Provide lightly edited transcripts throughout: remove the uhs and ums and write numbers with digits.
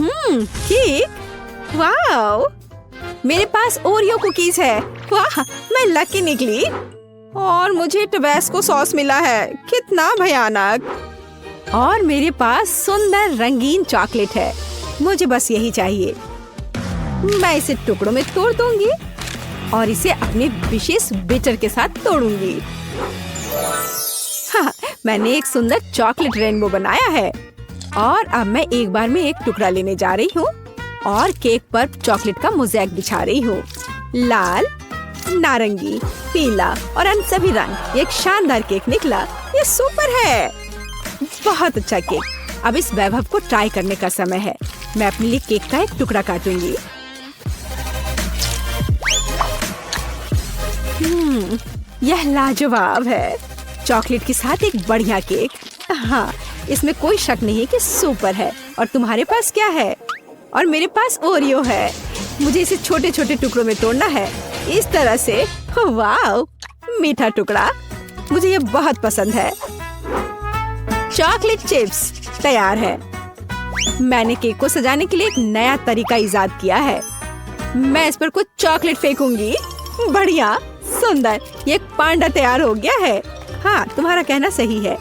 Cake. Wow, मेरे पास Oreo cookies है। वाह, मैं लकी निकली। और मुझे टबैस्को सॉस मिला है। कितना भयानक। और मेरे पास सुंदर रंगीन चॉकलेट है। मुझे बस यही चाहिए। मैं इसे टुकड़ों में तोड़ दूंगी और इसे अपने विशेष बिटर के साथ तोड़ूंगी। हाँ, मैंने एक सुंदर चॉकलेट रेनबो बनाया है। और अब मैं एक बार में एक टुकड़ा लेने जा रही हूँ और केक पर चॉकलेट का मोज़ेक बिछा रही हूँ। लाल, नारंगी, पीला और अन्य सभी रंग। एक शानदार केक निकला। ये सुपर है। बहुत अच्छा केक। अब इस वैभव को ट्राई करने का समय है। मैं अपने लिए केक का एक टुकड़ा काटूंगी। यह लाजवाब है। चॉकलेट के साथ एक बढ़िया केक। हाँ, इसमें कोई शक नहीं कि सुपर है। और तुम्हारे पास क्या है? और मेरे पास ओरियो है। मुझे इसे छोटे छोटे टुकड़ों में तोड़ना है, इस तरह से। वाव, मीठा टुकड़ा। मुझे ये बहुत पसंद है। चॉकलेट चिप्स तैयार है। मैंने केक को सजाने के लिए एक नया तरीका इजाद किया है। मैं इस पर कुछ चॉकलेट फेंकूंगी। बढ़िया, सुंदर। ये एक पांडा तैयार हो गया है। हाँ, तुम्हारा कहना सही है।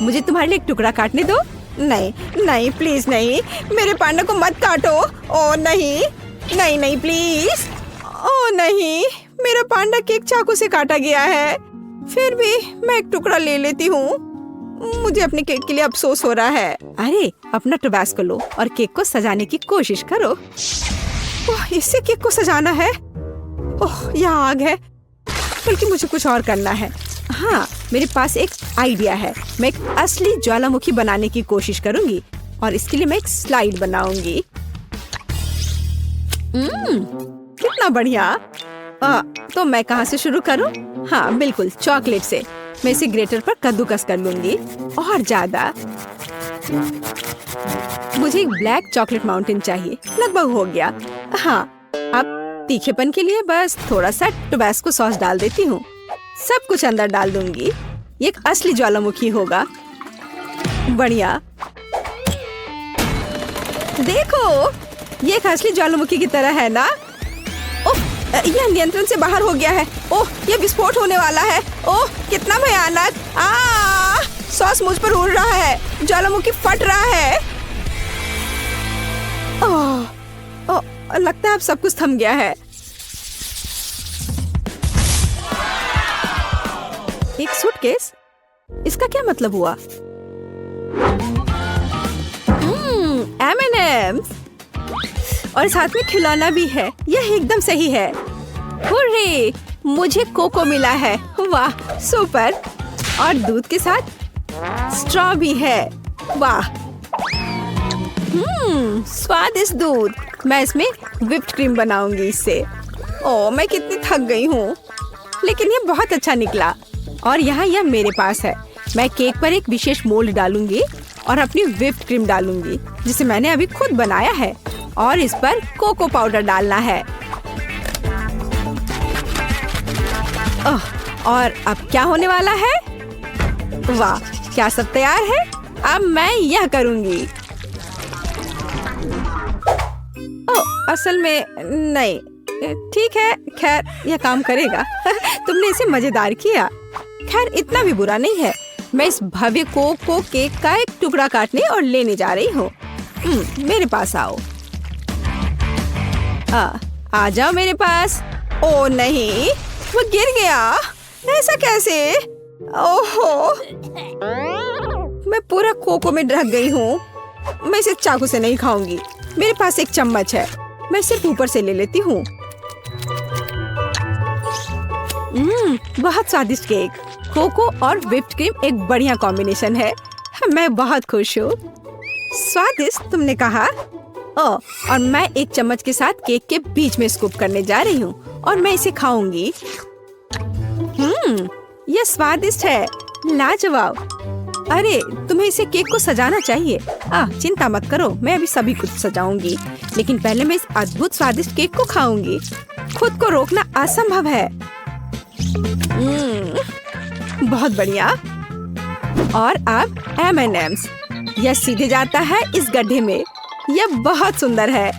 मुझे तुम्हारे लिए एक टुकड़ा काटने दो। नहीं नहीं, प्लीज नहीं। मेरे पांडा को मत काटो। ओ नहीं नहीं नहीं, प्लीज। ओ नहीं, मेरा पांडा केक चाकू से काटा गया है। फिर भी मैं एक टुकड़ा ले लेती हूँ। मुझे अपने केक के लिए अफसोस हो रहा है। अरे, अपना टबैस्को लो और केक को सजाने की कोशिश करो। ओह, इससे केक को सजाना है। ओह, यहाँ आग है। बल्कि मुझे कुछ और करना है। हाँ, मेरे पास एक आइडिया है। मैं एक असली ज्वालामुखी बनाने की कोशिश करूंगी और इसके लिए मैं एक स्लाइड बनाऊंगी। कितना बढ़िया। तो मैं कहाँ से शुरू करूं? हाँ, बिल्कुल, चॉकलेट से। मैं इसे ग्रेटर पर कद्दूकस कर लूंगी। और ज्यादा। मुझे एक ब्लैक चॉकलेट माउंटेन चाहिए। लगभग हो गया। हाँ, अब तीखेपन के लिए बस थोड़ा सा टबैस्को सॉस डाल देती हूँ। सब कुछ अंदर डाल दूंगी। ये एक असली ज्वालामुखी होगा। बढ़िया। देखो, ये एक असली ज्वालामुखी की तरह है ना? ओह, यह नियंत्रण से बाहर हो गया है। ओह, यह विस्फोट होने वाला है। ओह, कितना भयानक। सॉस मुझ पर उड़ रहा है। ज्वालामुखी फट रहा है। ओह, लगता है अब सब कुछ थम गया है। एक सूटकेस? इसका क्या मतलब हुआ? M&M's और साथ में खिलौना भी है। यह एकदम सही है। हुर्रे, मुझे कोको मिला है। वाह, सुपर। और दूध के साथ स्ट्रॉ भी है। वाह, स्वादिष्ट दूध। मैं इसमें व्हिप्ड क्रीम बनाऊंगी इससे। ओह, मैं कितनी थक गई हूँ, लेकिन ये बहुत अच्छा निकला। और यहाँ यह मेरे पास है। मैं केक पर एक विशेष मोल्ड डालूंगी और अपनी व्हिप्ड क्रीम डालूंगी, जिसे मैंने अभी खुद बनाया है। और इस पर कोको पाउडर डालना है। और अब क्या होने वाला है? वाह, क्या सब तैयार है? अब मैं यह करूंगी। ओह, असल में नहीं। ठीक है, खैर यह काम करेगा। तुमने इसे मजेदार किया। खैर, इतना भी बुरा नहीं है। मैं इस भव्य कोको केक का एक टुकड़ा काटने और लेने जा रही हूँ। मेरे पास आओ। आ जाओ मेरे पास। ओ नहीं, वो गिर गया। ऐसा कैसे? ओहो, मैं पूरा कोको में ढक गई हूँ। मैं इसे चाकू से नहीं खाऊंगी। मेरे पास एक चम्मच है। मैं सिर्फ ऊपर से ले लेती हूँ। बहुत स्वादिष्ट केक। कोको और व्हिप्ड क्रीम एक बढ़िया कॉम्बिनेशन है। मैं बहुत खुश हूँ। स्वादिष्ट, तुमने कहा? और मैं एक चम्मच के साथ केक के बीच में स्कूप करने जा रही हूँ और मैं इसे खाऊंगी। यह स्वादिष्ट है। लाजवाब। अरे, तुम्हें इसे केक को सजाना चाहिए। चिंता मत करो, मैं अभी सभी कुछ सजाऊंगी। लेकिन पहले मैं इस अद्भुत स्वादिष्ट केक को खाऊंगी। खुद को रोकना असंभव है। बहुत बढ़िया। और अब M&M's। यह सीधे जाता है इस गड्ढे में। यह बहुत सुंदर है।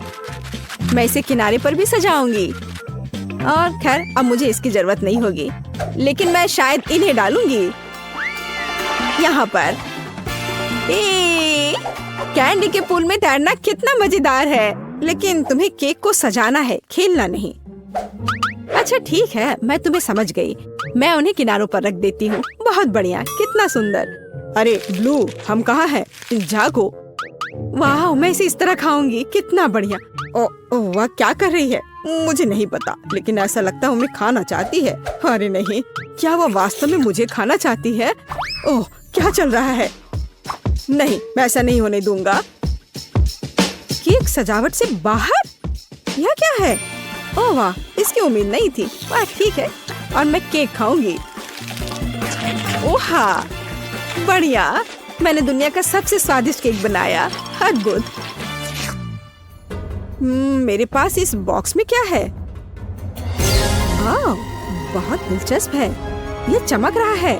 मैं इसे किनारे पर भी सजाऊंगी। और खैर अब मुझे इसकी जरूरत नहीं होगी, लेकिन मैं शायद इन्हें डालूंगी यहाँ पर। कैंडी के पूल में तैरना कितना मजेदार है, लेकिन तुम्हें केक को सजाना है, खेलना नहीं। अच्छा ठीक है, मैं तुम्हें समझ गई। मैं उन्हें किनारों पर रख देती हूँ। बहुत बढ़िया, कितना सुंदर। अरे ब्लू, हम कहाँ हैं? जागो। वाह, मैं इसे इस तरह खाऊंगी, कितना बढ़िया। वह क्या कर रही है मुझे नहीं पता, लेकिन ऐसा लगता है उन्हें खाना चाहती है। अरे नहीं, क्या वह वास्तव में मुझे खाना चाहती है? ओह, क्या चल रहा है? नहीं, मैं ऐसा नहीं होने दूंगा। केक सजावट से बाहर? यह क्या है? ओह वाह, इसकी उम्मीद नहीं थी। वाह ठीक है, और मैं केक खाऊंगी। ओहा, बढ़िया। मैंने दुनिया का सबसे स्वादिष्ट केक बनाया। अद्भुत। मेरे पास इस बॉक्स में क्या है? बहुत दिलचस्प है। यह चमक रहा है।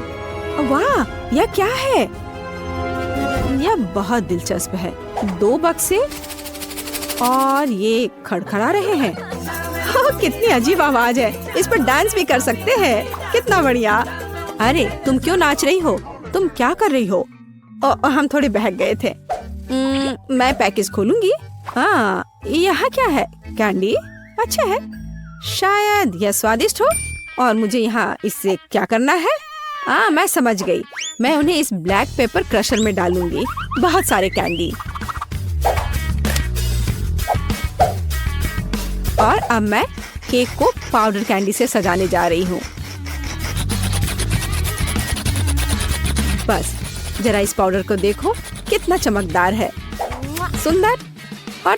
वाह, यह क्या है? यह बहुत दिलचस्प है। 2 बक्से और ये खड़खड़ा रहे हैं। कितनी अजीब आवाज है। इस पर डांस भी कर सकते हैं। कितना बढ़िया। अरे तुम क्यों नाच रही हो? तुम क्या कर रही हो? हम थोड़े बहक गए थे। मैं पैकेज खोलूंगी। हाँ, यहाँ क्या है? कैंडी? अच्छा है, शायद यह स्वादिष्ट हो। और मुझे यहाँ इससे क्या करना है? मैं समझ गई। मैं उन्हें इस ब्लैक पेपर क्रशर में डालूंगी। बहुत सारे कैंडी। और अब मैं केक को पाउडर कैंडी से सजाने जा रही हूँ। बस जरा इस पाउडर को देखो, कितना चमकदार है, सुंदर और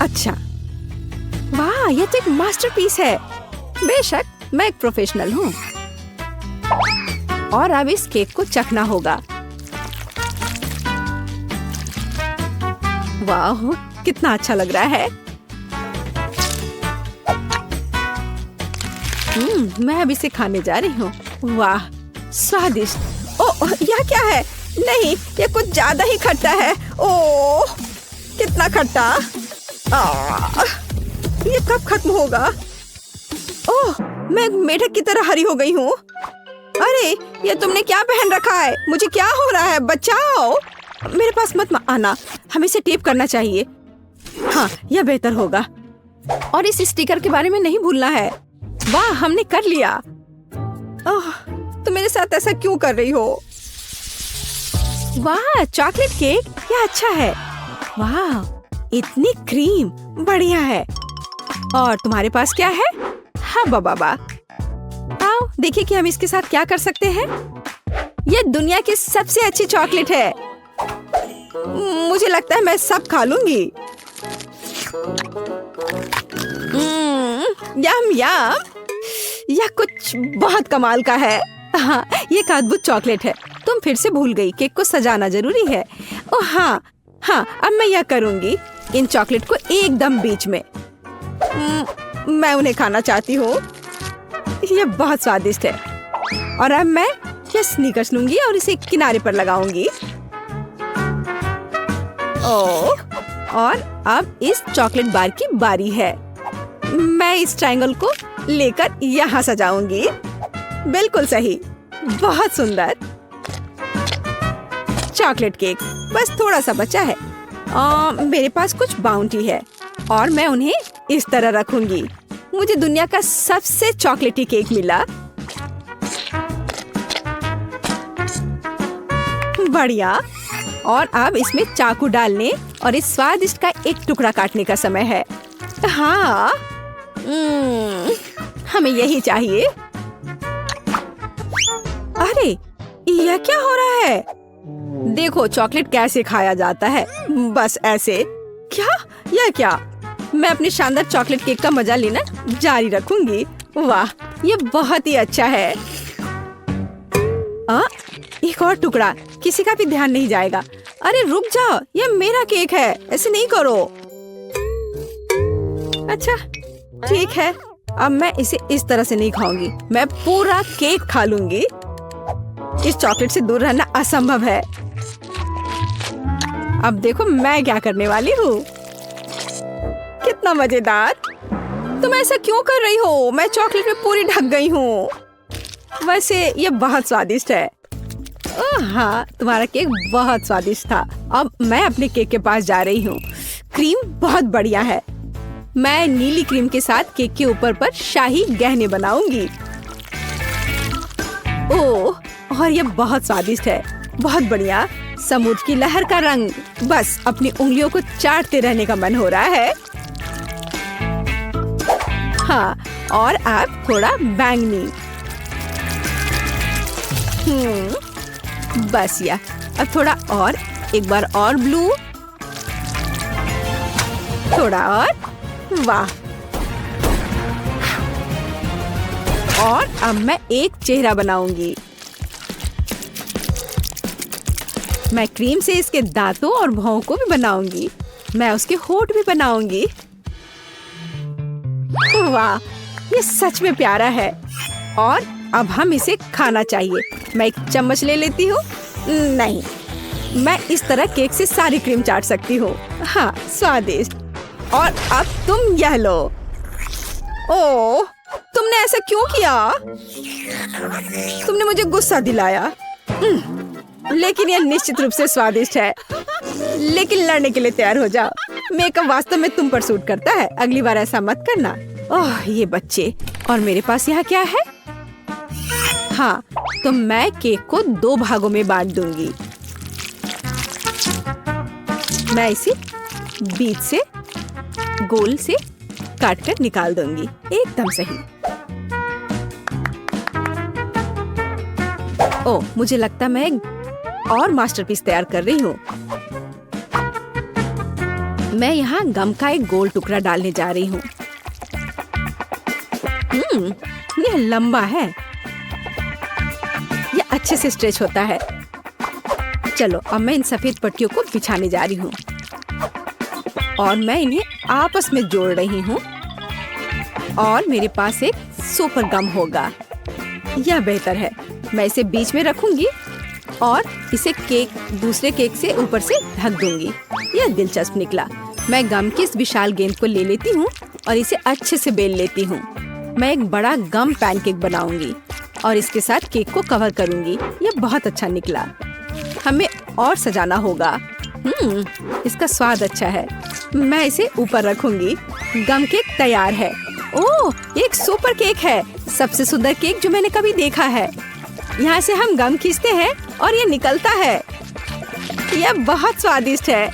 अच्छा। वाह, यह तो एक मास्टरपीस है। बेशक, मैं एक प्रोफेशनल हूँ। और अब इस केक को चखना होगा। वाह, कितना अच्छा लग रहा है। मैं अब इसे खाने जा रही हूँ। वाह, स्वादिष्ट। ओह, यह क्या है? नहीं, ये कुछ ज्यादा ही खट्टा है। ओह, कितना खट्टा। ये कब खत्म होगा? ओह, मैं मेढक की तरह हरी हो गई हूँ। अरे, ये तुमने क्या पहन रखा है? मुझे क्या हो रहा है? बचाओ। मेरे पास मत आना, हमें इसे टेप करना चाहिए। हाँ, यह बेहतर होगा। और इस स्टिकर के बारे में नहीं भूलना है। वाह, हमने कर लिया। ओह, तुम मेरे साथ ऐसा क्यों कर रही हो? वाह, चॉकलेट केक, यह अच्छा है। वाह, इतनी क्रीम, बढ़िया है। और तुम्हारे पास क्या है? हाँ बाबा, आओ देखिए कि हम इसके साथ क्या कर सकते हैं। यह दुनिया की सबसे अच्छी चॉकलेट है। मुझे लगता है मैं सब खा लूंगी। यम यम, यह कुछ बहुत कमाल का है। हाँ, ये एक अद्भुत चॉकलेट है। तुम फिर से भूल गई, केक को सजाना जरूरी है। ओह हाँ, अब मैं यह करूंगी, इन चॉकलेट को एकदम बीच में। मैं उन्हें खाना चाहती हूँ। यह बहुत स्वादिष्ट है। और अब मैं यह स्नीकर्स लूंगी और इसे किनारे पर लगाऊंगी। ओह, और अब इस चॉकलेट बार की बारी है। मैं इस ट्रायंगल को लेकर यहाँ सजाऊंगी। बिल्कुल सही, बहुत सुंदर। चॉकलेट केक बस थोड़ा सा बचा है। मेरे पास कुछ बाउंटी है और मैं उन्हें इस तरह रखूंगी। मुझे दुनिया का सबसे चॉकलेटी केक मिला। बढ़िया। और अब इसमें चाकू डालने और इस स्वादिष्ट का एक टुकड़ा काटने का समय है। हाँ, हमें यही चाहिए। अरे, यह क्या हो रहा है? देखो चॉकलेट कैसे खाया जाता है, बस ऐसे। क्या? यह क्या? मैं अपने शानदार चॉकलेट केक का मजा लेना जारी रखूंगी। वाह, ये बहुत ही अच्छा है। एक और टुकड़ा, किसी का भी ध्यान नहीं जाएगा। अरे रुक जाओ, ये मेरा केक है, ऐसे नहीं करो। अच्छा ठीक है, अब मैं इसे इस तरह से नहीं खाऊंगी। मैं पूरा केक खा लूंगी। इस चॉकलेट से दूर रहना असंभव है। अब देखो मैं क्या करने वाली हूँ। कितना मजेदार। तुम ऐसा क्यों कर रही हो? मैं चॉकलेट में पूरी ढक गई हूँ। वैसे ये बहुत स्वादिष्ट है। हाँ, तुम्हारा केक बहुत स्वादिष्ट था। अब मैं अपने केक के पास जा रही हूँ। क्रीम बहुत बढ़िया है। मैं नीली क्रीम के साथ केक के ऊपर पर शाही गहने बनाऊंगी। ओह, और ये बहुत स्वादिष्ट है। बहुत बढ़िया। समुद्र की लहर का रंग। बस अपनी उंगलियों को चाटते रहने का मन हो रहा है। हाँ, और अब थोड़ा बैंगनी। बस या अब थोड़ा और, एक बार और ब्लू, थोड़ा और, वाह। और अब मैं एक चेहरा बनाऊंगी। मैं क्रीम से इसके दांतों और भौं को भी बनाऊंगी। मैं उसके होंठ भी बनाऊंगी। वाह, ये सच में प्यारा है। और अब हम इसे खाना चाहिए। मैं एक चम्मच ले लेती हूँ। नहीं, मैं इस तरह केक से सारी क्रीम चाट सकती हूँ। हाँ, स्वादिष्ट। और अब तुम यह लो। ओह, तुमने ऐसा क्यों किया? तुमने मुझे गुस्सा दिलाया। लेकिन यह निश्चित रूप से स्वादिष्ट है। लेकिन लड़ने के लिए तैयार हो जाओ। मेकअप वास्तव में तुम पर सूट करता है। अगली बार ऐसा मत करना। ओह, ये बच्चे। और मेरे पास यहाँ क्या है? हाँ, तो मैं केक को 2 भागों में बांट दूंगी। मैं इसे बीच से गोल से काट कर निकाल दूंगी। एकदम सही। ओह, मुझे लगता मैं और मास्टरपीस तैयार कर रही हूँ। मैं यहाँ गम का एक गोल टुकड़ा डालने जा रही हूँ। यह लंबा है। यह अच्छे से स्ट्रेच होता है। चलो, अब मैं इन सफेद पट्टियों को बिछाने जा रही हूँ और मैं इन्हें आपस में जोड़ रही हूँ। और मेरे पास एक सुपर गम होगा। यह बेहतर है। मैं इसे बीच में रखूंगी और इसे केक दूसरे केक से ऊपर से ढक दूंगी। यह दिलचस्प निकला। मैं गम की इस विशाल गेंद को ले लेती हूँ और इसे अच्छे से बेल लेती हूँ। मैं एक बड़ा गम पैनकेक बनाऊंगी और इसके साथ केक को कवर करूंगी। यह बहुत अच्छा निकला। हमें और सजाना होगा। इसका स्वाद अच्छा है। मैं इसे ऊपर रखूंगी। गम केक तैयार है। ओह, एक सुपर केक है। सबसे सुंदर केक जो मैंने कभी देखा है। यहाँ से हम गम खींचते हैं और ये निकलता है। यह बहुत स्वादिष्ट है।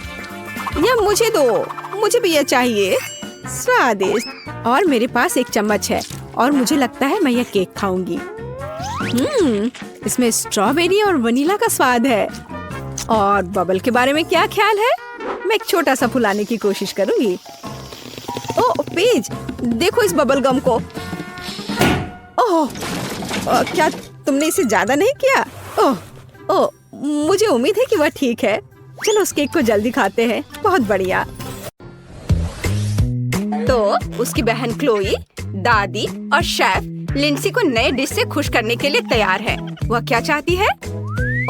यह मुझे दो। मुझे भी यह चाहिए। स्वादिष्ट। और मेरे पास एक चम्मच है और मुझे लगता है मैं यह केक खाऊंगी। इसमें स्ट्रॉबेरी और वनीला का स्वाद है। और बबल के बारे में क्या ख्याल है? मैं एक छोटा सा फुलाने की कोशिश करूंगी। ओह पेज, देखो इस बबल गम को। ओह, क्या तुमने इसे ज्यादा नहीं किया? ओह, मुझे उम्मीद है कि वह ठीक है। चलो उस केक को जल्दी खाते हैं। बहुत बढ़िया। तो उसकी बहन क्लोई, दादी और शेफ लिंडसी को नए डिश से खुश करने के लिए तैयार है। वह क्या चाहती है?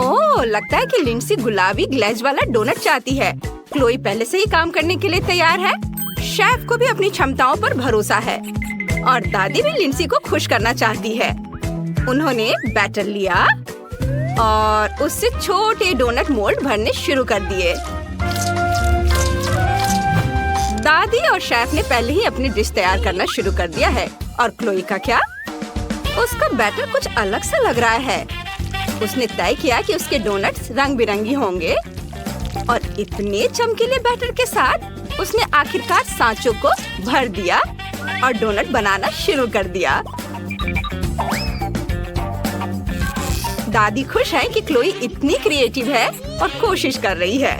ओह, लगता है कि लिंडसी गुलाबी ग्लेज वाला डोनट चाहती है। क्लोई पहले से ही काम करने के लिए तैयार है। शेफ को भी अपनी क्षमताओं पर भरोसा है और दादी भी लिंडसी को खुश करना चाहती है। उन्होंने बैटर लिया और उससे छोटे डोनट मोल्ड भरने शुरू कर दिए। दादी और शेफ ने पहले ही अपनी डिश तैयार करना शुरू कर दिया है। और क्लोई का क्या? उसका बैटर कुछ अलग सा लग रहा है। उसने तय किया कि उसके डोनट्स रंग बिरंगी होंगे और इतने चमकीले बैटर के साथ उसने आखिरकार सांचों को भर दिया और डोनट बनाना शुरू कर दिया। दादी खुश है कि क्लोई इतनी क्रिएटिव है और कोशिश कर रही है।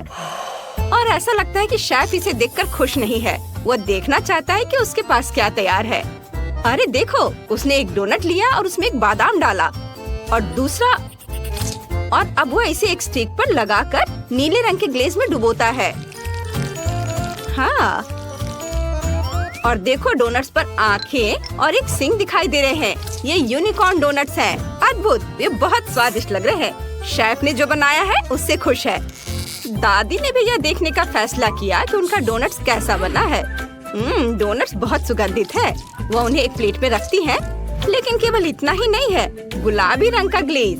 और ऐसा लगता है कि शेफ इसे देखकर खुश नहीं है। वो देखना चाहता है कि उसके पास क्या तैयार है। अरे देखो, उसने एक डोनट लिया और उसमें एक बादाम डाला और दूसरा, और अब वो इसे एक स्टिक पर लगाकर नीले रंग के ग्लेज में डुबोता है। हाँ, और देखो डोनट्स पर आँखें और एक सिंग दिखाई दे रहे हैं। ये यूनिकॉर्न डोनट्स हैं। अद्भुत, ये बहुत स्वादिष्ट लग रहे हैं। शेफ ने जो बनाया है उससे खुश है। दादी ने भी यह देखने का फैसला किया कि उनका डोनट्स कैसा बना है। डोनट्स बहुत सुगंधित है। वो उन्हें एक प्लेट में रखती है, लेकिन केवल इतना ही नहीं है, गुलाबी रंग का ग्लेज,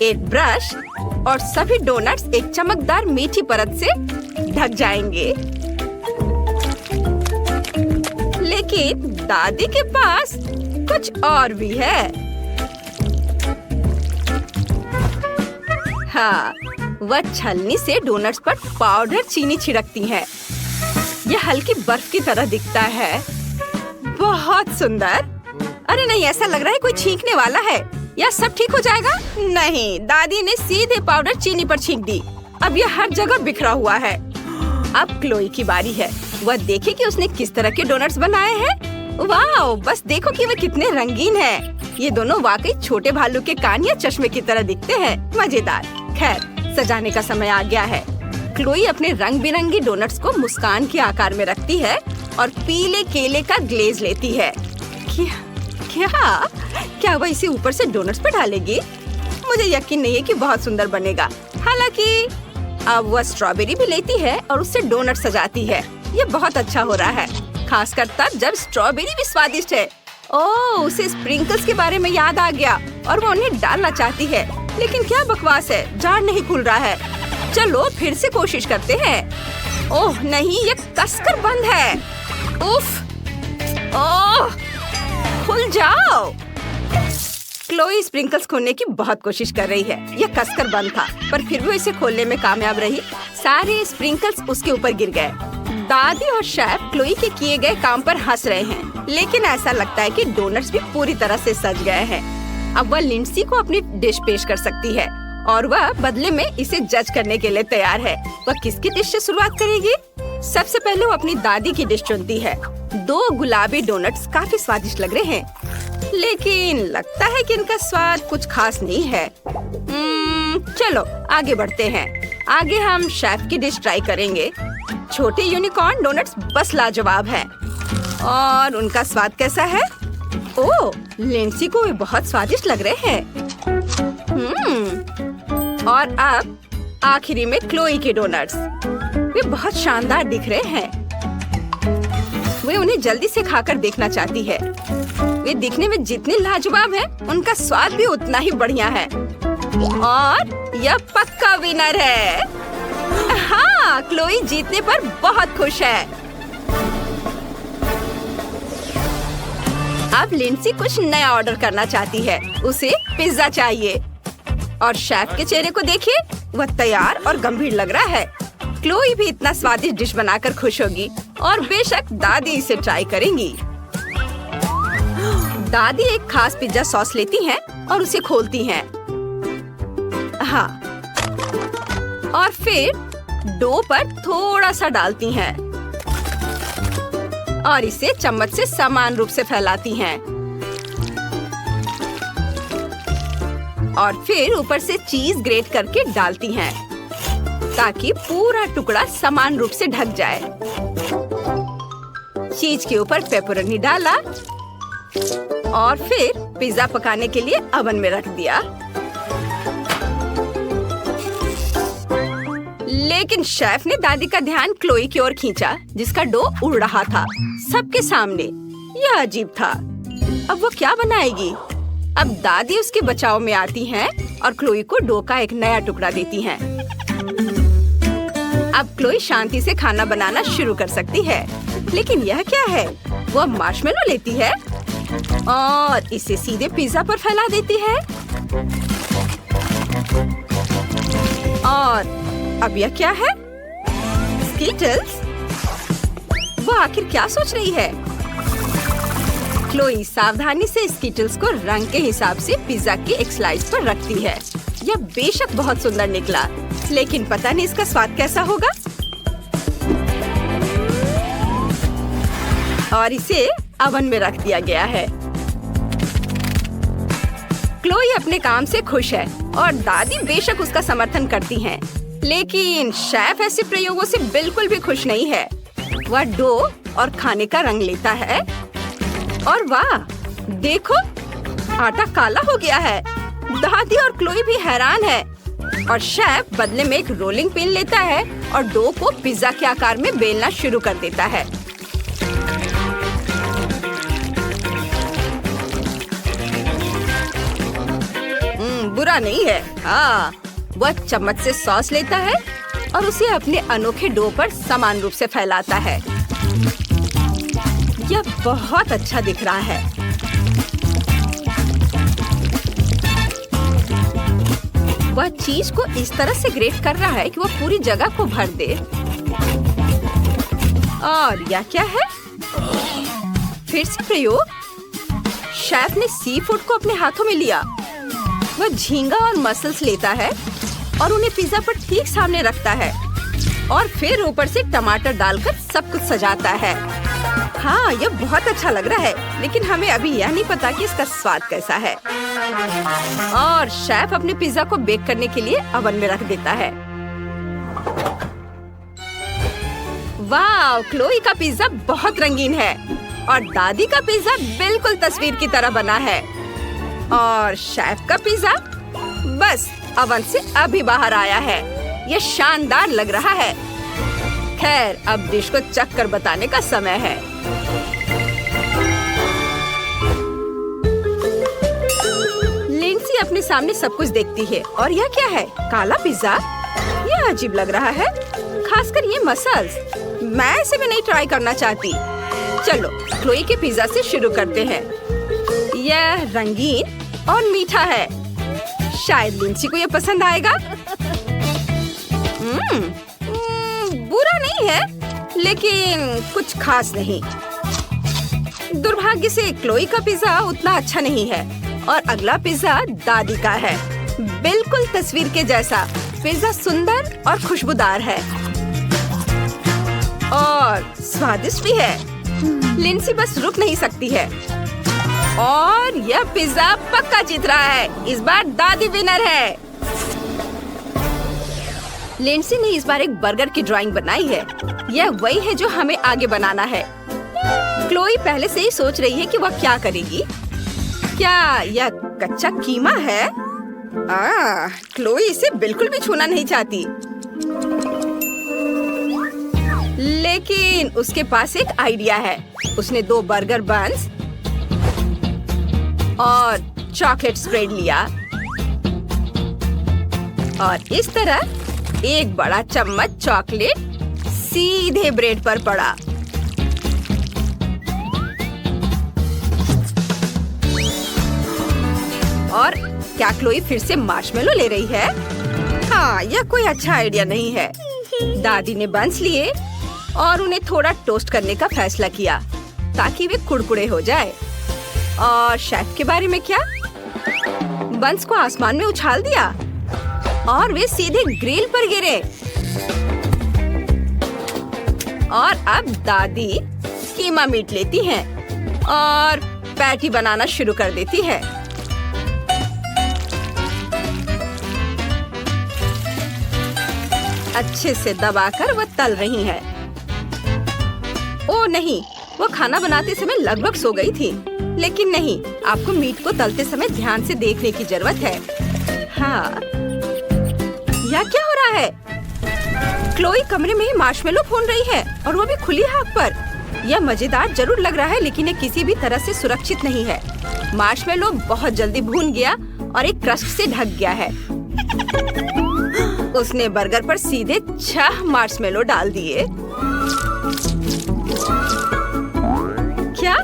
एक ब्रश और सभी डोनट्स एक चमकदार मीठी परत से ढक जाएंगे। लेकिन दादी के पास कुछ और भी है। हाँ, वह छलनी से डोनट्स पर पाउडर चीनी छिड़कती है। यह हल्की बर्फ की तरह दिखता है। बहुत सुंदर। अरे नहीं, ऐसा लग रहा है कोई छींकने वाला है। यह सब ठीक हो जाएगा? नहीं, दादी ने सीधे पाउडर चीनी पर छींक दी। अब यह हर जगह बिखरा हुआ है। अब क्लोई की बारी है। वह देखे कि उसने किस तरह के डोनट्स बनाए हैं। वाह, बस देखो कि वे कितने रंगीन हैं। ये दोनों वाकई छोटे भालू के कान या चश्मे की तरह दिखते हैं। मजेदार। खैर, सजाने का समय आ गया है। क्लोई अपने रंग बिरंगी डोनट्स को मुस्कान के आकार में रखती है और पीले केले का ग्लेज लेती है। क्या वह इसे ऊपर से डोनट्स पर डालेगी? मुझे यकीन नहीं है कि बहुत सुंदर बनेगा। हालांकि अब वह स्ट्रॉबेरी भी लेती है और उससे डोनट सजाती है। ये बहुत अच्छा हो रहा है, खासकर तब जब स्ट्रॉबेरी भी स्वादिष्ट है। ओह, उसे स्प्रिंकल्स के बारे में याद आ गया और वो उन्हें डालना चाहती है, लेकिन क्या बकवास है, जार नहीं खुल रहा है। चलो फिर से कोशिश करते हैं। ओह नहीं, ये कसकर बंद है। उफ, ओह, खुल जाओ। क्लोई स्प्रिंकल्स खोलने की बहुत कोशिश कर रही है। यह कसकर बंद था, पर फिर भी इसे खोलने में कामयाब रही। सारे स्प्रिंकल्स उसके ऊपर गिर गए। दादी और शेफ क्लोई के किए गए काम पर हंस रहे हैं, लेकिन ऐसा लगता है कि डोनट्स भी पूरी तरह से सज गए हैं। अब वह लिंडसी को अपनी डिश पेश कर सकती है और वह बदले में इसे जज करने के लिए तैयार है। वह किसकी डिश से शुरुआत करेगी? सबसे पहले वो अपनी दादी की डिश चुनती है। 2 गुलाबी डोनट्स काफी स्वादिष्ट लग रहे हैं, लेकिन लगता है कि इनका स्वाद कुछ खास नहीं है। चलो आगे बढ़ते हैं। आगे हम शेफ की डिश ट्राई करेंगे। छोटे यूनिकॉर्न डोनट्स बस लाजवाब हैं। और उनका स्वाद कैसा है? ओह, लिंडसी को वे बहुत स्वादिष्ट लग रहे हैं। और अब आखिरी में क्लोई के डोनट्स। वे बहुत शानदार दिख रहे हैं। वे उन्हें जल्दी से खाकर देखना चाहती है। वे दिखने में जितने लाजवाब हैं, उनका स्वाद भी उतना ही बढ़िया है। और यह पक्का विनर है। हाँ, क्लोई जीतने पर बहुत खुश है। अब लिंडसी कुछ नया ऑर्डर करना चाहती है। उसे पिज्जा चाहिए। और शेफ के चेहरे को देखिए, वह तैयार और गंभीर लग रहा है। क्लोई भी इतना स्वादिष्ट डिश बनाकर खुश होगी और बेशक दादी इसे ट्राई करेंगी। दादी एक खास पिज्जा सॉस लेती हैं और उसे खोलती हैं। हाँ, और फिर डो पर थोड़ा सा डालती हैं और इसे चम्मच से समान रूप से फैलाती हैं। और फिर ऊपर से चीज ग्रेट करके डालती हैं ताकि पूरा टुकड़ा समान रूप से ढक जाए। चीज के ऊपर पेपरोनी डाला और फिर पिज्जा पकाने के लिए ओवन में रख दिया। लेकिन शेफ ने दादी का ध्यान क्लोई की ओर खींचा, जिसका डो उड़ रहा था सबके सामने। यह अजीब था। अब वो क्या बनाएगी? अब दादी उसके बचाव में आती हैं और क्लोई को डो का एक नया टुकड़ा देती हैं। अब क्लोई शांति से खाना बनाना शुरू कर सकती है। लेकिन यह क्या है? वो मार्शमेलो लेती है और इसे सीधे पिज्जा पर फैला देती है। और अब यह क्या है? स्कीटल्स? वो आखिर क्या सोच रही है? क्लोई सावधानी से स्कीटल्स को रंग के हिसाब से पिज्जा की एक स्लाइस पर रखती है। यह बेशक बहुत सुंदर निकला, लेकिन पता नहीं इसका स्वाद कैसा होगा। और इसे ओवन में रख दिया गया है। क्लोई अपने काम से खुश है और दादी बेशक उसका समर्थन करती हैं। लेकिन शेफ ऐसे प्रयोगों से बिल्कुल भी खुश नहीं है। वह डो और खाने का रंग लेता है और वाह, देखो, आटा काला हो गया है। दादी और क्लोई भी हैरान है। और शेफ बदले में एक रोलिंग पिन लेता है और डो को पिज्जा के आकार में बेलना शुरू कर देता है। बुरा नहीं है। हाँ, वह चम्मच से सॉस लेता है और उसे अपने अनोखे डो पर समान रूप से फैलाता है। यह बहुत अच्छा दिख रहा है। वह चीज को इस तरह से ग्रेट कर रहा है कि वह पूरी जगह को भर दे। और यह क्या है? फिर से प्रयोग। शेफ ने सी फूड को अपने हाथों में लिया। वह झींगा और मसल्स लेता है और उन्हें पिज्जा पर ठीक सामने रखता है और फिर ऊपर से टमाटर डालकर सब कुछ सजाता है। हाँ, यह बहुत अच्छा लग रहा है, लेकिन हमें अभी यह नहीं पता कि इसका स्वाद कैसा है। और शेफ अपने पिज्जा को बेक करने के लिए ओवन में रख देता है। वाह, क्लोई का पिज्जा बहुत रंगीन है और दादी का पिज्जा बिल्कुल तस्वीर की तरह बना है। और शेफ का पिज्जा बस ओवन से अभी बाहर आया है। यह शानदार लग रहा है। खैर, अब डिश को चख कर बताने का समय है। लिंडसी अपने सामने सब कुछ देखती है। और यह क्या है? काला पिज्जा? यह अजीब लग रहा है, खासकर ये मसल्स। मैं इसे भी नहीं ट्राई करना चाहती। चलो, क्लोई के पिज्जा से शुरू करते हैं। यह रंगीन और मीठा है। शायद लिंडसी को यह पसंद आएगा। बुरा नहीं है, लेकिन कुछ खास नहीं। दुर्भाग्य से क्लोई का पिज्जा उतना अच्छा नहीं है। और अगला पिज्जा दादी का है, बिल्कुल तस्वीर के जैसा। पिज्जा सुंदर और खुशबूदार है और स्वादिष्ट भी है। लिंडसी बस रुक नहीं सकती है। और यह पिज्जा पक्का जीत रहा है। इस बार दादी विनर है। लिंडसी ने इस बार एक बर्गर की ड्राइंग बनाई है। यह वही है जो हमें आगे बनाना है। क्लोई पहले से ही सोच रही है कि वह क्या करेगी। क्या यह कच्चा कीमा है? क्लोई इसे बिल्कुल भी छूना नहीं चाहती। लेकिन उसके पास एक आइडिया है। उसने 2 बर्गर बन्स और चॉकलेट स्प्रेड लिया और इस तरह एक बड़ा चम्मच चॉकलेट सीधे ब्रेड पर पड़ा। और क्या क्लोई फिर से मार्शमेलो ले रही है? हाँ, यह कोई अच्छा आइडिया नहीं है। दादी ने बन्स लिए और उन्हें थोड़ा टोस्ट करने का फैसला किया ताकि वे कुड़कुड़े हो जाए। और शेफ के बारे में क्या? बन्स को आसमान में उछाल दिया और वे सीधे ग्रिल पर गिरे। और अब दादी कीमा मीट लेती हैं और पैटी बनाना शुरू कर देती है। अच्छे से दबाकर वो तल रही है। ओह नहीं, वो खाना बनाते समय लगभग सो गई थी। लेकिन नहीं, आपको मीट को तलते समय ध्यान से देखने की जरूरत है। हाँ, यह क्या हो रहा है? क्लोई कमरे में ही मार्शमेलो भून रही है और वो भी खुली आग पर। यह मजेदार जरूर लग रहा है, लेकिन ये किसी भी तरह से सुरक्षित नहीं है। मार्शमेलो बहुत जल्दी भून गया और एक क्रस्ट से ढक गया है। उसने बर्गर पर सीधे 6 मार्शमेलो डाल दिए। क्या?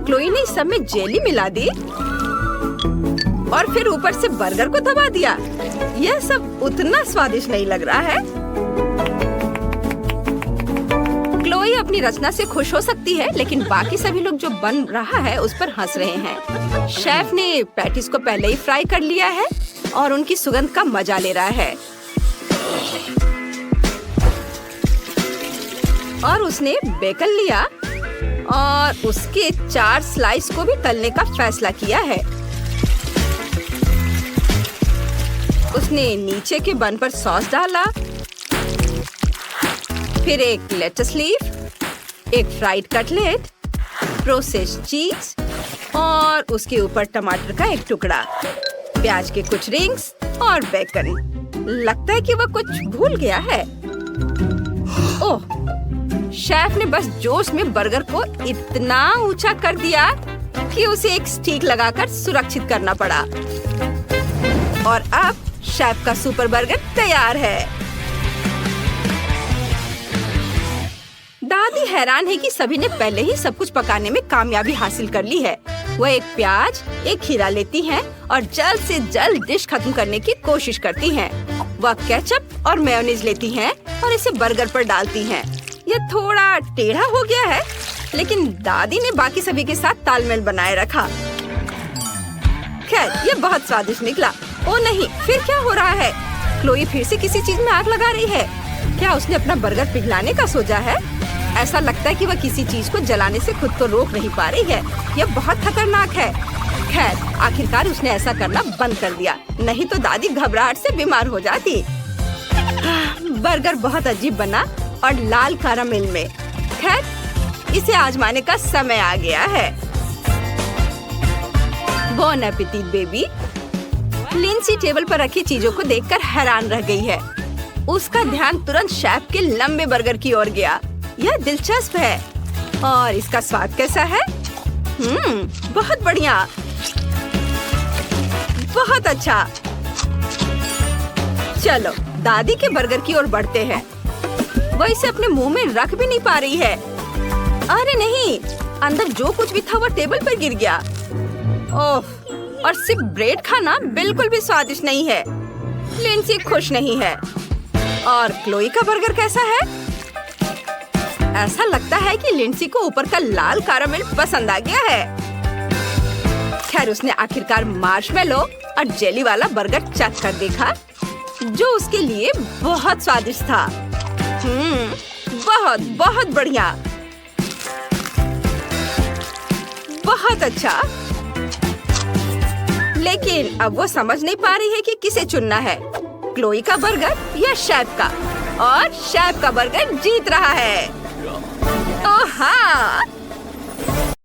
क्लोई ने सब में जेली मिला दी और फिर ऊपर से बर्गर को दबा दिया। यह सब उतना स्वादिष्ट नहीं लग रहा है। क्लोई अपनी रचना से खुश हो सकती है, लेकिन बाकी सभी लोग जो बन रहा है उस पर हंस रहे हैं। शेफ ने पैटीज को पहले ही फ्राई कर लिया है और उनकी सुगंध का मजा ले रहा है। और उसने बेकन लिया और उसके 4 स्लाइस को भी तलने का फैसला किया है। उसने नीचे के बन पर सॉस डाला, फिर एक लेटस लीफ, एक फ्राइड कटलेट, प्रोसेस्ड चीज और उसके ऊपर टमाटर का एक टुकड़ा, प्याज के कुछ रिंग्स और बेकन। लगता है कि वह कुछ भूल गया है। ओह, शेफ ने बस जोश में बर्गर को इतना ऊंचा कर दिया कि उसे एक स्टिक लगाकर सुरक्षित करना पड़ा। और अब शेफ का सुपर बर्गर तैयार है। दादी हैरान है कि सभी ने पहले ही सब कुछ पकाने में कामयाबी हासिल कर ली है। वह एक प्याज, एक खीरा लेती हैं और जल्द से जल्द डिश खत्म करने की कोशिश करती हैं। वह केचप और मेयोनीज लेती हैं और इसे बर्गर पर डालती हैं। यह थोड़ा टेढ़ा हो गया है, लेकिन दादी ने बाकी सभी के साथ तालमेल बनाए रखा। खैर, यह बहुत स्वादिष्ट निकला। ओ नहीं, फिर क्या हो रहा है? क्लोई फिर से किसी चीज में आग लगा रही है। क्या उसने अपना बर्गर पिघलाने का सोचा है? ऐसा लगता है कि वह किसी चीज को जलाने से खुद को रोक नहीं पा रही है। यह बहुत खतरनाक है। खैर, आखिरकार उसने ऐसा करना बंद कर दिया, नहीं तो दादी घबराहट से बीमार हो जाती। बर्गर बहुत अजीब बना और लाल कैरामेल में। खैर, इसे आजमाने का समय आ गया है। बॉन एपेटिट बेबी। लिंसी टेबल पर रखी चीजों को देखकर हैरान रह गई है। उसका ध्यान तुरंत शेफ के लंबे बर्गर की ओर गया। यह दिलचस्प है। और इसका स्वाद कैसा है? बहुत बढ़िया, बहुत अच्छा। चलो दादी के बर्गर की ओर बढ़ते हैं। वह इसे अपने मुंह में रख भी नहीं पा रही है। अरे नहीं, अंदर जो कुछ भी था वह टेबल पर गिर गया। ओह, और सिर्फ ब्रेड खाना बिल्कुल भी स्वादिष्ट नहीं है। लिंसी खुश नहीं है। और क्लोई का बर्गर कैसा है? ऐसा लगता है कि लिंसी को ऊपर का लाल कैरामेल पसंद आ गया है। खैर, उसने आखिरकार मार्शमेलो और जेली वाला बर्गर चख कर देखा, जो उसके लिए बहुत स्वादिष्ट था। बहुत बहुत बढ़िया, बहुत अच्छा। लेकिन अब वो समझ नहीं पा रही है कि किसे चुनना है, क्लोई का बर्गर या शेफ का। और शेफ का बर्गर जीत रहा है। ओह हाँ,